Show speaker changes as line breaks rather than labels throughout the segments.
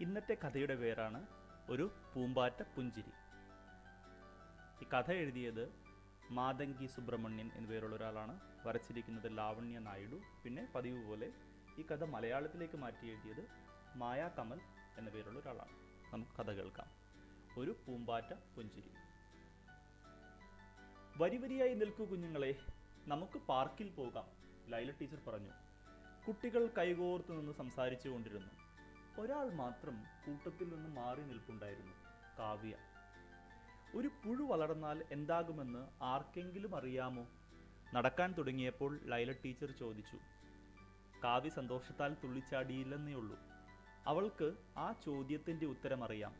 ഇന്നത്തെ കഥയുടെ പേരാണ് ഒരു പൂമ്പാറ്റ പുഞ്ചിരി. ഈ കഥ എഴുതിയത് മാതങ്കി സുബ്രഹ്മണ്യൻ എന്നു പേരുള്ള ഒരാളാണ്. വരച്ചിരിക്കുന്നത് ലാവണ്യ നായിഡു. പിന്നെ പതിവ് പോലെ ഈ കഥ മലയാളത്തിലേക്ക് മാറ്റി എഴുതിയത് മായ കമൽ എന്ന പേരുള്ള ഒരാളാണ്. നമുക്ക് കഥ കേൾക്കാം. ഒരു പൂമ്പാറ്റ പുഞ്ചിരി. വരി വരിയായി നിൽക്കൂ കുഞ്ഞുങ്ങളെ, നമുക്ക് പാർക്കിൽ പോകാം, ലൈല ടീച്ചർ പറഞ്ഞു. കുട്ടികൾ കൈകോർത്ത് നിന്ന് സംസാരിച്ചു കൊണ്ടിരുന്നു. ഒരാൾ മാത്രം കൂട്ടത്തിൽ നിന്ന് മാറി നിൽപ്പുണ്ടായിരുന്നു, കാവ്യ. ഒരു പുഴു വളർന്നാൽ എന്താകുമെന്ന് ആർക്കെങ്കിലും അറിയാമോ? നടക്കാൻ തുടങ്ങിയപ്പോൾ ലൈല ടീച്ചർ ചോദിച്ചു. കാവ്യ സന്തോഷത്താൽ തുള്ളിച്ചാടിയില്ലെന്നേ ഉള്ളൂ. അവൾക്ക് ആ ചോദ്യത്തിൻ്റെ ഉത്തരം അറിയാം.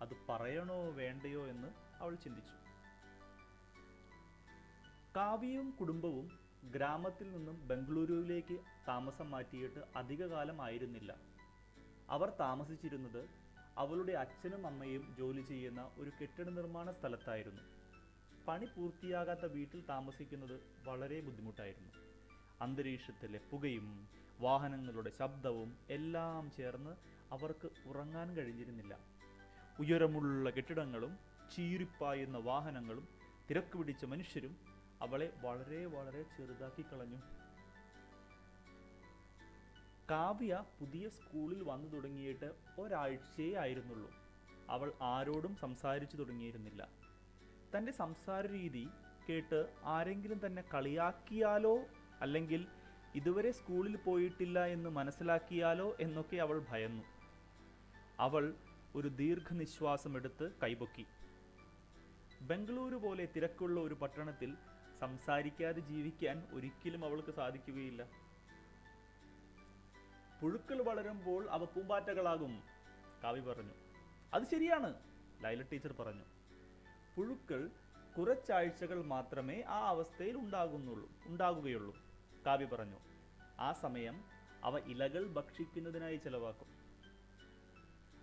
അത് പറയണോ വേണ്ടയോ എന്ന് അവൾ ചിന്തിച്ചു. കാവ്യയും കുടുംബവും ഗ്രാമത്തിൽ നിന്നും ബംഗളൂരുവിലേക്ക് താമസം മാറ്റിയിട്ട് അധികകാലം ആയിരുന്നില്ല. അവർ താമസിച്ചിരുന്നത് അവളുടെ അച്ഛനും അമ്മയും ജോലി ചെയ്യുന്ന ഒരു കെട്ടിട നിർമ്മാണ സ്ഥലത്തായിരുന്നു. പണി പൂർത്തിയാകാത്ത വീട്ടിൽ താമസിക്കുന്നത് വളരെ ബുദ്ധിമുട്ടായിരുന്നു. അന്തരീക്ഷത്തിലെ പുകയും വാഹനങ്ങളുടെ ശബ്ദവും എല്ലാം ചേർന്ന് അവർക്ക് ഉറങ്ങാൻ കഴിഞ്ഞിരുന്നില്ല. ഉയരമുള്ള കെട്ടിടങ്ങളും ചീറിപ്പായുന്ന വാഹനങ്ങളും തിരക്ക് പിടിച്ച മനുഷ്യരും അവളെ വളരെ വളരെ ചെറുതാക്കി കളഞ്ഞു. കാവ്യ പുതിയ സ്കൂളിൽ വന്നു തുടങ്ങിയിട്ട് ഒരാഴ്ചയേ ആയിരുന്നുള്ളൂ. അവൾ ആരോടും സംസാരിച്ചു തുടങ്ങിയിരുന്നില്ല. തൻ്റെ സംസാര രീതി കേട്ട് ആരെങ്കിലും തന്നെ കളിയാക്കിയാലോ അല്ലെങ്കിൽ ഇതുവരെ സ്കൂളിൽ പോയിട്ടില്ല എന്ന് മനസ്സിലാക്കിയാലോ എന്നൊക്കെ അവൾ ഭയന്നു. അവൾ ഒരു ദീർഘനിശ്വാസം എടുത്ത് കൈപൊക്കി. ബംഗളൂരു പോലെ തിരക്കുള്ള ഒരു പട്ടണത്തിൽ സംസാരിക്കാതെ ജീവിക്കാൻ ഒരിക്കലും അവൾക്ക് സാധിക്കുകയില്ല. പുഴുക്കൾ വളരുമ്പോൾ അവ പൂമ്പാറ്റകളാകും, കാവ്യ പറഞ്ഞു. അത് ശരിയാണ്, ലൈല ടീച്ചർ പറഞ്ഞു. പുഴുക്കൾ കുറച്ചാഴ്ചകൾ മാത്രമേ ആ അവസ്ഥയിൽ ഉണ്ടാകുകയുള്ളൂ, കാവ്യ പറഞ്ഞു. ആ സമയം അവ ഇലകൾ ഭക്ഷിക്കുന്നതിനായി ചെലവാക്കും.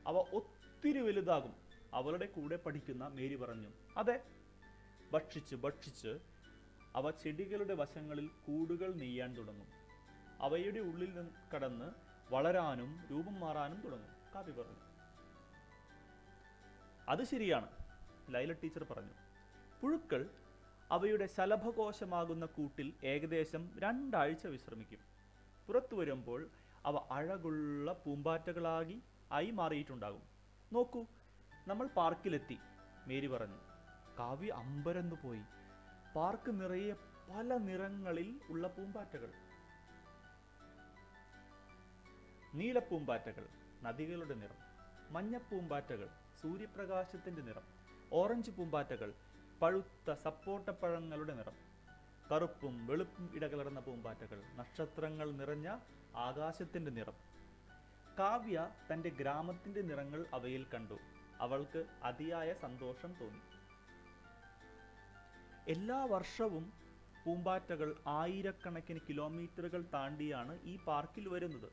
അവ ഒത്തിരി വലുതാകും, അവളുടെ കൂടെ പഠിക്കുന്ന മേരി പറഞ്ഞു. അതെ, ഭക്ഷിച്ച് അവ ചെടികളുടെ വശങ്ങളിൽ കൂടുകൾ നെയ്യാൻ തുടങ്ങും. അവയുടെ ഉള്ളിൽ നിന്ന് കടന്ന് വളരാനും രൂപം മാറാനും തുടങ്ങും, കാവ്യ പറഞ്ഞു. അത് ശരിയാണ്, ലൈല ടീച്ചർ പറഞ്ഞു. പുഴുക്കൾ അവയുടെ ശലഭകോശമാകുന്ന കൂട്ടിൽ ഏകദേശം 2 ആഴ്ച വിശ്രമിക്കും. പുറത്തു വരുമ്പോൾ അവ അഴകുള്ള പൂമ്പാറ്റകളായി മാറിയിട്ടുണ്ടാകും. നോക്കൂ, നമ്മൾ പാർക്കിലെത്തി, മേരി പറഞ്ഞു. കാവ്യ അമ്പരന്നു പോയി. പാർക്ക് നിറയെ പല നിറങ്ങളിൽ ഉള്ള പൂമ്പാറ്റകൾ. നീലപ്പൂമ്പാറ്റകൾ നദികളുടെ നിറം, മഞ്ഞപ്പൂമ്പാറ്റകൾ സൂര്യപ്രകാശത്തിന്റെ നിറം, ഓറഞ്ച് പൂമ്പാറ്റകൾ പഴുത്ത സപ്പോട്ടപ്പഴങ്ങളുടെ നിറം, കറുപ്പും വെളുപ്പും ഇടകലർന്ന പൂമ്പാറ്റകൾ നക്ഷത്രങ്ങൾ നിറഞ്ഞ ആകാശത്തിന്റെ നിറം. കാവ്യ തൻ്റെ ഗ്രാമത്തിന്റെ നിറങ്ങൾ അവയിൽ കണ്ടു. അവൾക്ക് അതിയായ സന്തോഷം തോന്നി. എല്ലാ വർഷവും പൂമ്പാറ്റകൾ ആയിരക്കണക്കിന് കിലോമീറ്ററുകൾ താണ്ടിയാണ് ഈ പാർക്കിൽ വരുന്നത്.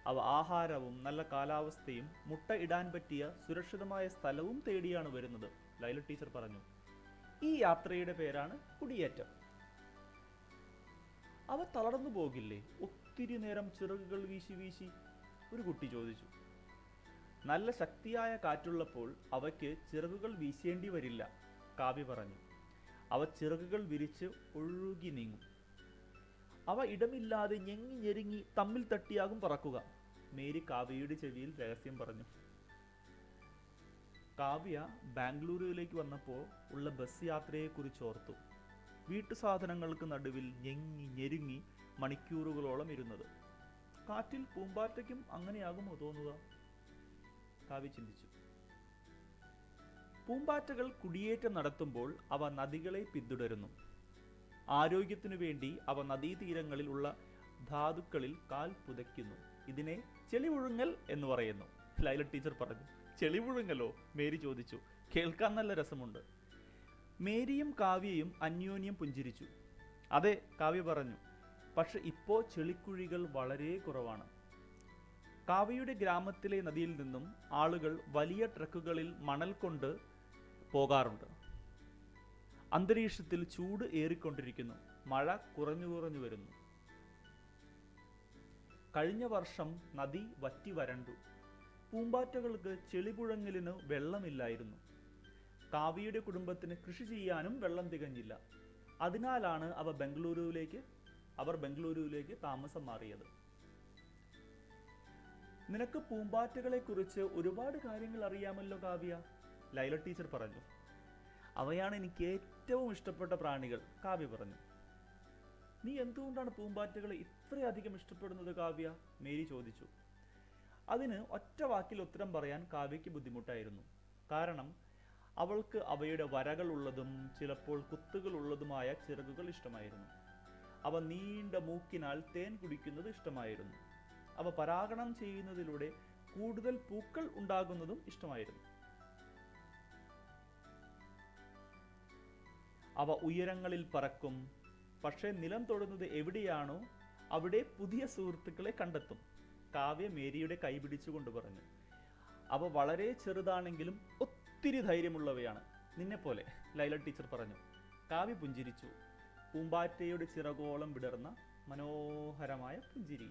അവ ആഹാരവും നല്ല കാലാവസ്ഥയും മുട്ട ഇടാൻ പറ്റിയ സുരക്ഷിതമായ സ്ഥലവും തേടിയാണ് വരുന്നത്, ലൈല ടീച്ചർ പറഞ്ഞു. ഈ യാത്രയുടെ പേരാണ് കുടിയേറ്റം. അവ തളർന്നു പോകില്ലേ ഒത്തിരി നേരം ചിറകുകൾ വീശി വീശി? ഒരു കുട്ടി ചോദിച്ചു. നല്ല ശക്തിയായ കാറ്റുള്ളപ്പോൾ അവയ്ക്ക് ചിറകുകൾ വീശേണ്ടി വരില്ല, കാവ്യ പറഞ്ഞു. അവ ചിറകുകൾ വിരിച്ച് ഒഴുകി നീങ്ങും. അവ ഇടമില്ലാതെ ഞെങ്ങി ഞെരുങ്ങി തമ്മിൽ തട്ടിയാകും പറക്കുക, മേരി കാവ്യയുടെ ചെവിയിൽ രഹസ്യം പറഞ്ഞു. കാവ്യ ബാംഗ്ലൂരുവിലേക്ക് വന്നപ്പോൾ ഉള്ള ബസ് യാത്രയെക്കുറിച്ച് ഓർത്തു. വീട്ടു സാധനങ്ങൾക്ക് നടുവിൽ ഞെങ്ങി ഞെരുങ്ങി മണിക്കൂറുകളോളം ഇരുന്നത്. കാറ്റിൽ പൂമ്പാറ്റയ്ക്കും അങ്ങനെയാകുമോ തോന്നുക, കാവ്യ ചിന്തിച്ചു. പൂമ്പാറ്റകൾ കുടിയേറ്റം നടത്തുമ്പോൾ അവ നദികളെ പിന്തുടരുന്നു. ആരോഗ്യത്തിനു വേണ്ടി അവ നദീതീരങ്ങളിൽ ഉള്ള ധാതുക്കളിൽ കാൽ പുതയ്ക്കുന്നു. ഇതിനെ ചെളിവുഴുങ്ങൽ എന്ന് പറയുന്നു, ലൈല ടീച്ചർ പറഞ്ഞു. ചെളിവുഴുങ്ങലോ? മേരി ചോദിച്ചു. കേൾക്കാൻ നല്ല രസമുണ്ട്. മേരിയും കാവ്യയും അന്യോന്യം പുഞ്ചിരിച്ചു. അതെ, കാവ്യ പറഞ്ഞു. പക്ഷെ ഇപ്പോൾ ചെളിക്കുഴികൾ വളരെ കുറവാണ്. കാവ്യയുടെ ഗ്രാമത്തിലെ നദിയിൽ നിന്നും ആളുകൾ വലിയ ട്രക്കുകളിൽ മണൽ കൊണ്ട് പോകാറുണ്ട്. അന്തരീക്ഷത്തിൽ ചൂട് ഏറിക്കൊണ്ടിരിക്കുന്നു. മഴ കുറഞ്ഞു വരുന്നു. കഴിഞ്ഞ വർഷം നദി വറ്റി വരണ്ടു. പൂമ്പാറ്റകൾക്ക് ചെളിപുഴങ്ങലിന് വെള്ളമില്ലായിരുന്നു. കാവ്യയുടെ കുടുംബത്തിന് കൃഷി ചെയ്യാനും വെള്ളം തികഞ്ഞില്ല. അതിനാലാണ് അവർ ബംഗളൂരുവിലേക്ക് താമസം മാറിയത്. നിനക്ക് പൂമ്പാറ്റകളെ കുറിച്ച് ഒരുപാട് കാര്യങ്ങൾ അറിയാമല്ലോ കാവ്യ, ലൈല ടീച്ചർ പറഞ്ഞു. അവയാണ് എനിക്ക് ഏറ്റവും ഇഷ്ടപ്പെട്ട പ്രാണികൾ, കാവ്യ പറഞ്ഞു. നീ എന്തുകൊണ്ടാണ് പൂമ്പാറ്റകളെ ഇത്രയധികം ഇഷ്ടപ്പെടുന്നത് കാവ്യ, മേരി ചോദിച്ചു. അതിന് ഒറ്റ വാക്കിൽ ഉത്തരം പറയാൻ കാവ്യയ്ക്ക് ബുദ്ധിമുട്ടായിരുന്നു. കാരണം അവൾക്ക് അവയുടെ വരകൾ ഉള്ളതും ചിലപ്പോൾ കുത്തുകൾ ഉള്ളതുമായ ചിറകുകൾ ഇഷ്ടമായിരുന്നു. അവ നീണ്ട മൂക്കിനാൽ തേൻ കുടിക്കുന്നത് ഇഷ്ടമായിരുന്നു. അവ പരാഗണം ചെയ്യുന്നതിലൂടെ കൂടുതൽ പൂക്കൾ ഉണ്ടാകുന്നതും ഇഷ്ടമായിരുന്നു. അവ ഉയരങ്ങളിൽ പറക്കും, പക്ഷേ നിലം തൊടുന്നത് എവിടെയാണോ അവിടെ പുതിയ സുഹൃത്തുക്കളെ കണ്ടെത്തും, കാവ്യ മേരിയുടെ കൈ പിടിച്ചുകൊണ്ട് പറഞ്ഞു. അവ വളരെ ചെറുതാണെങ്കിലും ഒത്തിരി ധൈര്യമുള്ളവയാണ്, നിന്നെപ്പോലെ, ലൈല ടീച്ചർ പറഞ്ഞു. കാവ്യ പുഞ്ചിരിച്ചു. പൂമ്പാറ്റയുടെ ചിറകോളം വിടർന്ന മനോഹരമായ പുഞ്ചിരി.